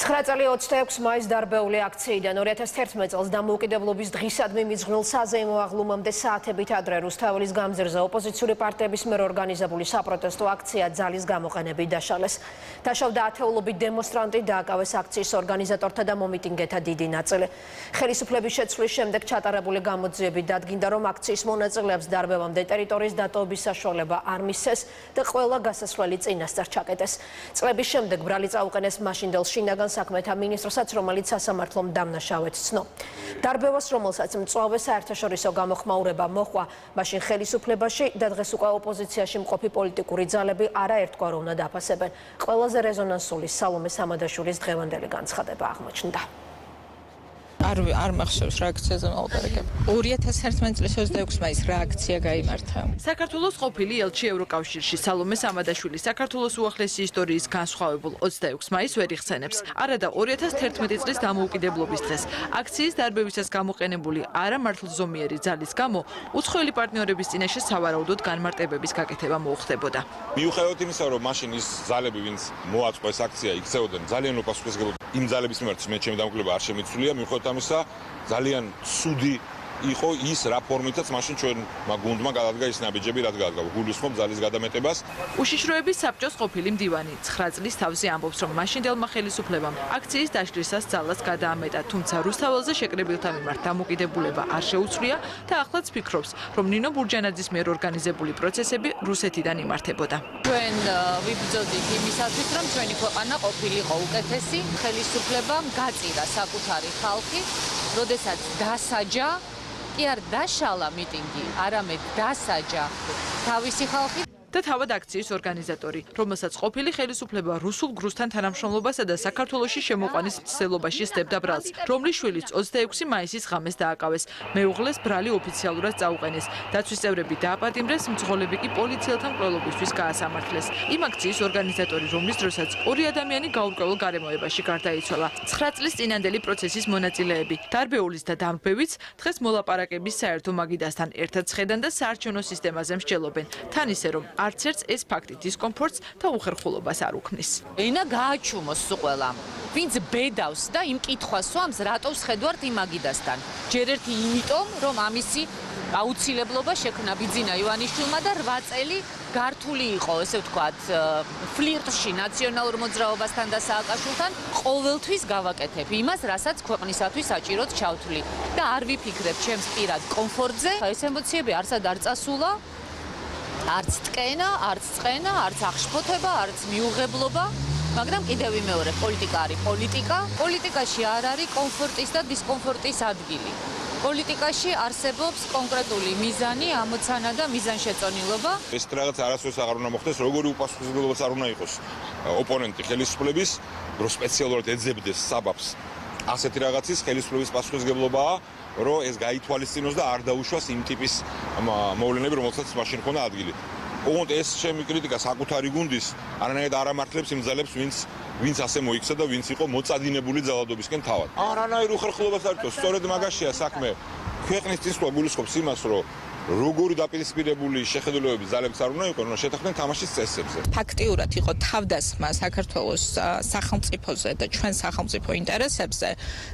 9 წელი 26 მაის დარბეული აქციიდან 2011 წელს დამოუკიდებლობის დღისადმი მიძღვნილ საზეიმო აღლუმამდე საათებით ადრე რუსთაველის გამზირზე ოპოზიციური პარტიების მიერ ორგანიზებული საპროტესტო აქცია ძალის გამოყენებით დაშალეს. დაშავდა ათეულობით დემონსტრანტი, დააკავეს აქციის ორგანიზატორთა და მომიტინგეთა დიდი ნაწილი. ხელისუფლების შეცვლის შემდეგ ჩატარებული გამოძიებით დადგინდა, რომ აქციის მონაწილეებს დარბევამდე ტერიტორიის დატოვების საშუალება არ მისცეს და ყველა გასასვლელი წინასწარ ჩაკეტეს. წლების შემდეგ ბრალი წაუყენეს მაშინდელ შინაგან საქმეთა მინისტრსაც, რომელიც სასამართლომ დამნაშავედ ცნო. დარბევას, რომელსაც მწვავე საერთაშორისო გამოხმაურება მოჰყვა, მაშინ ხელისუფლებაში და დღეს უკვე ოპოზიციაში მყოფი პოლიტიკური ძალები არაერთგვარ უნდა დაფასებენ. ყველაზე რეზონანსული სალომე სამადაშვილის დღევანდელი განცხადება აღმოჩნდა. არ მახსოვს რა აქციაზე მოვყურებ. 2011 წლის 26 მაისს რა აქცია გაიმართა. საქართველოს ყოფილი ელჩი ევროკავშირში სალომე სამადაშვილი საქართველოს უახლესი ისტორიის განსხვავებულ 26 მაისს ვერ იხსენებს. არადა 2011 წლის დამოუკიდებლობის დღეს აქციის დარბევისას გამოყენებული არამართლზომიერი ძალის გამო უცხოელი პარტნიორების წინაშე სავარაუდოდ განმარტებების გაკეთება მოუხდებოდა. მიუხედავად იმისა, რომ მაშინ ის ძალები, ვინც მოაწყო ეს აქცია, იქცეოდნენ ძალიან უპასუხისმგებლობა იმ ძალების მიმართ, მე ჩემი დამოკიდება არ შემიცვლია, მიუხედავად ამისა, ძალიან ცუდი იყო ის რა ფორმითაც მაშინ ჩვენმა გუნდმა გადადგა ის ნაბიჯები, რაც გადადგა. გულისხმობ ძალის გადამეტებას. უშიშროების საბჭოს ყოფილი მდივანი 9 წლის თავზე ამბობს, რომ მაშინდელმა ხელისუფლებამ აქციის დაშლისას ძალას გადაამეტა, თუმცა რუსთაველზე შეკრებილთა მიმართ დამოკიდებულება არ შეუცვლია და ახლაც ფიქრობს, რომ ნინო ბურჯანაძის მიერ ორგანიზებული პროცესები რუსეთიდან იმართებოდა. ჩვენ ვიბრძოდით იმისათვის, რომ ჩვენი ქვეყანა ყოფილიყო უკეთესი, ხელისუფლებამ გაწირა საკუთარი ხალხი, როდესაც დასაჯა კი არ დაშალა მიტინგი, არამედ დასაჯა თავისი ხალხი. და თავად აქციის ორგანიზატორი, რომელსაც ყოფილი ხელისუფლება რუსულ გრუსთან თანამშრომლობასა და საქართველოში შემოყვანის მცდელობაში სდებდა ბრალს, რომლის შვილიც 26 მაისის ღამეს დააკავეს. მეუღლეს ბრალი ოფიციალურად წაუყენეს. დაცვის წევრები დააპატიმრეს, მძღოლები კი პოლიციელთან მკვლელობისთვის გაასამართლეს. იმ აქციის ორგანიზატორი, რომლის დროსაც 2 ადამიანი გაურკვეველ გარემოებაში გარდაიცვალა. 9 წლის წინანდელი პროცესის მონაწილეები, დარბეულის და დამრბევიც დღეს მოლაპარაკების საერთო მაგიდასთან ერთად ხედან და საარჩევნო სისტემაზე მსჯელობენ. თან ისე რომ არც ერთს ეს ფაქტი დისკომფორტს და უხერხულობას არ უქმნის. ენა გააჩუმოს ყველამ. ვინც ბედავს და იმ კითხვას სვამს, რატო შედვართ იმ მაგიდასთან. ჯერ ერთი იმიტომ, რომ ამისი აუცილებლობა შექმნა ბიძინა ივანიშვილმა და 8 წელი გართული იყო, ესე ვთქვათ, ფლირტში ნაციონალურ მოძრაობასთან და სააკაშვილთან, ყოველთვის გავაკეთებ იმას, რასაც ქვეყნისათვის საჭიროდ ჩავთვლი და არ ვიფიქრებ ჩემს პირად კომფორტზე. ეს ემოციები არსად არ წასულა. არც ტკენა, არც წყენა, არც აღშფოთება, არც მიუღებლობა, მაგრამ კიდევ ვიმეორებ, პოლიტიკა არის პოლიტიკა. პოლიტიკაში არ არის კომფორტის და დისკომფორტის ადგილი. პოლიტიკაში არსებობს კონკრეტული მიზანი, ამოცანა და მიზანშეწონილობა. ეს რაღაც არასდროს აღარ უნდა მოხდეს, როგორი უპასუხისმგებლობაც არ უნდა იყოს ოპონენტი ხელისუფლების, რომ სპეციალურად ეძებდეს საბაბს. ასეთი რაღაცის ხელისუფლების პასუხისმგებლობაა, რომ ეს გაითვალისწინოს და არ დაუშვას იმ ტიპის მოვლენები, რომელსაც მაშინ ხონდა ადგილი. ოღონდ ეს ჩემი კრიტიკა საკუთარი გუნდის არანაირად არ ამართლებს იმ ძალებს, ვინც ასე მოიქცა და ვინც იყო მოწადინებული ძალადობისკენ თავად. არანაირ უხერხულობას არ იყო, სწორედ მაგაშია საქმე. ქვეყნის წინსვლა გულისხმობს იმას, რომ როგორი დაპირისპირებული შეხედულებების ძალებიც არ უნდა იყოს, რომ შეთანხმდნენ თამაშის წესებზე. ფაქტიურად იყო თავდასხმა საქართველოს სახელმწიფოზე და ჩვენ სახელმწიფო ინტერესებზე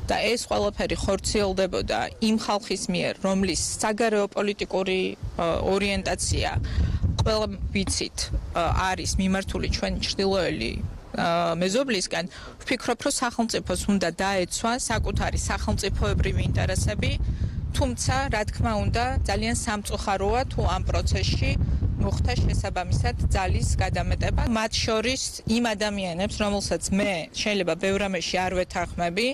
და ეს ყველაფერი ხორციელდებოდა იმ ხალხის მიერ, რომლის საგარეო პოლიტიკური ორიენტაცია ყველა ვიცით არის მიმართული ჩვენ ჩრდილოელი მეზობლისკენ. ვფიქრობ, რომ სახელმწიფოს უნდა დაეცვა საკუთარი სახელმწიფოებრივი ინტერესები. თუმცა, რა თქმა უნდა, ძალიან სამწუხაროა თუ ამ პროცესში მოხდა შესაბამისად ძალის გადამეტება. მათ შორის იმ ადამიანებს, რომელსაც მე შეიძლება ბევრ რამეში არ ვეთანხმები,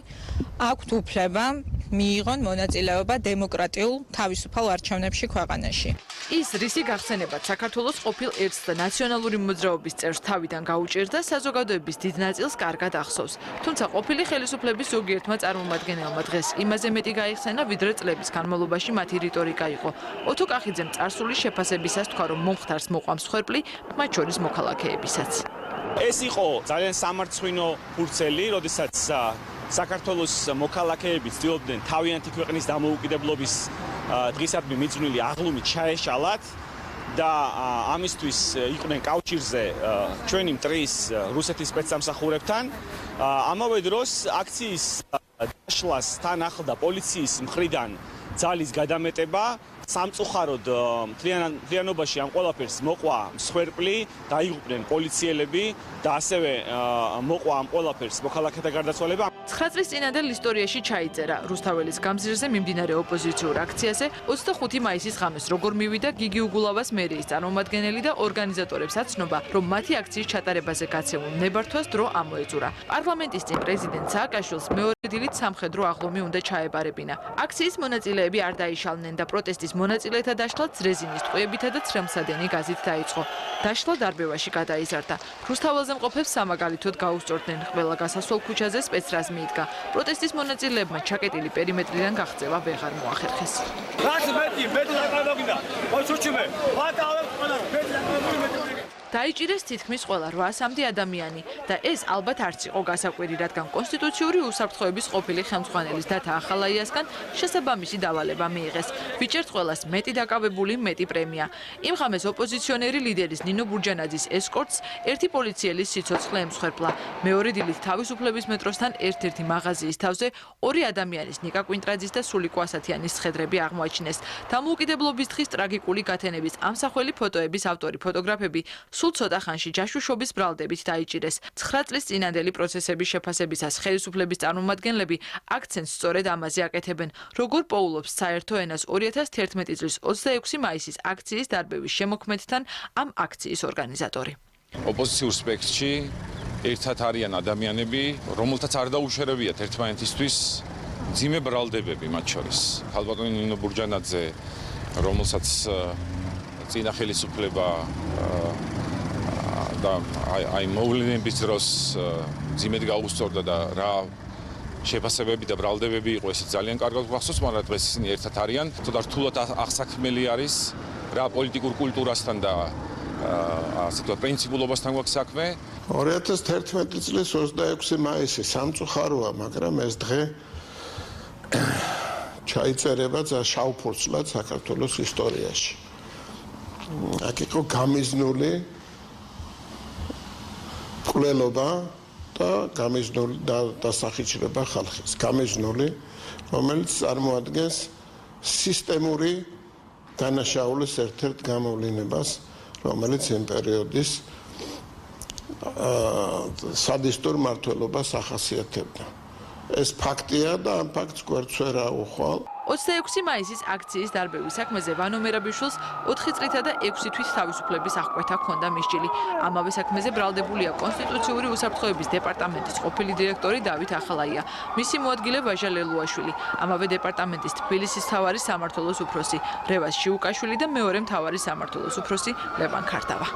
აქვთ უფლება მიიღონ მონაწილეობა დემოკრატიულ თავისუფალ არჩევნებში ქვეყანაში. ის რისი გახსენებად საქართველოს ყოფილ ერთს და ნაციონალური მოძრაობის წევრს თავიდან გაუჭირდა, საზოგადოების დიდ ნაწილს კარგად ახსოვს. თუმცა ყოფილი ხელისუფლების ზოგიერთმა წარმომადგენელმა დღეს იმაზე მეტი გაიხსენა, ვიდრე წლების განმავლობაში მათი რიტორიკა იყო. ოთო კახიძემ წარსულის შეფასებისას თქვა, რომ მომხდარს მოყვამს ხერპლი, მათ შორის მოქალაქეებისაც. ეს იყო ძალიან სამარცხვინო ფურცელი, როდესაც საქართველოს მოქალაქეები ცდილობდნენ თავიანთი ქვეყნის დამოუკიდებლობის დღისადმი მიძღვნილი აღლუმი ჩაეშალათ და ამისთვის იყვნენ კავშირზე ჩვენი მტრის რუსეთის სპეცსამსახურებთან ამავე დროს აქციის დაშლას თან ახლდა პოლიციის მხრიდან ძალის გადამეტება სამწუხაროდ მთლიანობაში ამ ყველაფერს მოყვა მსხვერპლი, დაიღუპნენ პოლიციელები და ასევე მოყვა ამ ყველაფერს მოქალაქეთა გარდაცვალება. 9 წლის წინანდელ ისტორიაში ჩაიწერა რუსთაველის გამზირზე მიმდინარე ოპოზიციურ აქციაზე 25 მაისის ღამეს როგორ მივიდა გიგი უგულავას მერიის წარმომადგენელი და ორგანიზატორებს აცნობა, რომ მათი აქციის ჩატარებაზე გაცემულ ნებართვას დრო ამოეწურა. პარლამენტის წინ პრეზიდენტ სააკაშვილს მეორე დილით სამხედრო აღლუმი უნდა ჩაებარებინა. აქციის მონაწილეები არ დაიშალნენ და პროტესტის მონაწილეთა დაშლა ძრეზინის ტყვიებითა და ცრემლსადენი გაზით დაიწყო. დაშლა დარბევაში გადაიზარდა. რუსთაველზე მყოფებს სამაგალითოდ გაუსწორდნენ. ყველა გასასვლელ ქუჩაზე სპეცრაზმი იდგა. პროტესტის მონაწილეებმა ჩაკეტილი პერიმეტრიდან გაღწევა ვეღარ მოახერხეს. დაიჭირეს თითქმის ყველა 800 ადამიანი და ეს ალბათ არც იყო გასაკვირი, რადგან კონსტიტუციური უსაფრთხოების ყოფილი ხელმძღვანელის დათა ახალაიასგან შესაბამისი დავალება მიიღეს. ვიჭერთ ყველას მეტი დაკავებული, მეტი პრემია. იმ ღამეს ოპოზიციონერი ლიდერის ნინო ბურჯანაძის ესკორტს ერთი პოლიციელის სიცოცხლე ემსხვერპლა. მეორე დილით თავისუფლების მეტროსთან ერთ-ერთი მაღაზიის თავზე ორი ადამიანის ნიკა კვინტრაძის და სულიკო ასათიანის ცხედრები აღმოაჩინეს. დამოუკიდებლობის დღის ტრაგიკული გათენების ამსახველი ფოტოების ავტორი ფოტოგრაფები სულ ცოტა ხანში ჯაშუშობის ბრალდებით დაიჭირეს. 9 წლის წინანდელი პროცესების შეფასებისას ხელისუფლების წარმომადგენლები აქცენტს სწორედ ამაზე აკეთებენ. როგორ პოულობს საერთო ენას 2011 წლის 26 მაისის აქციის დარბევის შემოქმედთან ამ აქციის ორგანიზატორი. ოპოზიციურ სპექტრში ერთად არიან ადამიანები, რომელთაც არ დაუშერებიათ ერთმანეთისთვის ძიმე ბრალდებები მათ შორის. ხალბატონი ნინო ბურჯანაძე, რომელსაც წინა ხელისუფლება და აი მოვლენების დროს ძიმედ გაუსწორდა და რა შეფასებები და ბრალდებები იყო, ეს ძალიან კარგად გვახსოვს, მაგრამ დღეს ისინი ერთად არიან. თუმცა რთულად აღსაქმელი არის რა პოლიტიკურ კულტურასთან და ასე ვთქვათ პრინციპულობასთან გვაქვს საქმე. 2011 წლის 26 მაისი სამწუხაროა, მაგრამ ეს დღე ჩაიწერება შავფურცლად საქართველოს ისტორიაში. აქ იყო გამიზნული მკვლელობა და გამიზნული დასახიჩრება ხალხის. გამიზნული, რომელიც წარმოადგენს სისტემური დანაშაულის ერთ-ერთ გამოვლინებას, რომელიც იმ პერიოდის სადისტურ მმართველობას ახასიათებდა. ეს ფაქტია და ამ ფაქტს გვერდს ვერ აუხვალ. 26 მაისის აქციის დარბევის საქმეზე ვანო მერაბიშვილს 4 წლითა და 6 თვის თავისუფლების აღკვეთა ჰქონდა მისჯილი. ამავე საქმეზე ბრალდებულია კონსტიტუციური უსაფრთხოების დეპარტამენტის ყოფილი დირექტორი დავით ახალაია. მისი მოადგილე ვაჟა ლელუაშვილი, ამავე დეპარტამენტის თბილისის მთავარი სამმართველოს უფროსი რევაზ შიუკაშვილი და მეორე მთავარი სამმართველოს უფროსი ლევან ქარტავა.